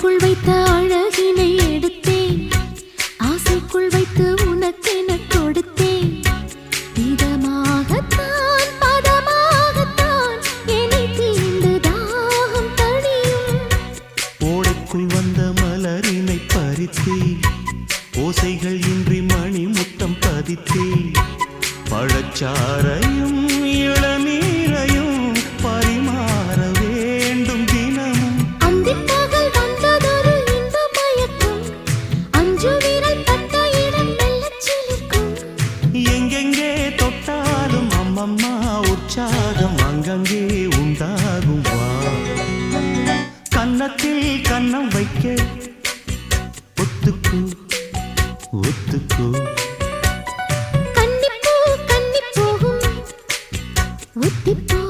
ஆசைக்குள் வைத்த அழகினை எடுத்தேன், ஆசைக்குள் வைத்து உனக்கென கொடுத்தேன். இதமாகத்தான் பதமாகத்தான் என்னை தீண்டு தாகம் தணியும். ஓடைக்குள் வந்த மலரினை பறித்தேன், ஓசைகள் இன்றி மணி முத்தம் பதித்தேன். பழச்சாரையும் இளநீரையும் பரிமாற வேண்டும் தினமும். அந்திப்பகல் வந்ததொரு இன்ப மயக்கம், அஞ்சு விரல் பட்ட இடம் மெல்லச் சிலிர்க்கும். எங்கெங்கே தொட்டாலும் அம்மம்மா உற்சாகம் அங்கங்கே உண்டாகும். வா கன்னத்தில் கன்னம் வைக்க ஒத்துக்கு ஒத்துக்கு. கன்னிப்பூ கன்னி போகும், ஒத்திப்போ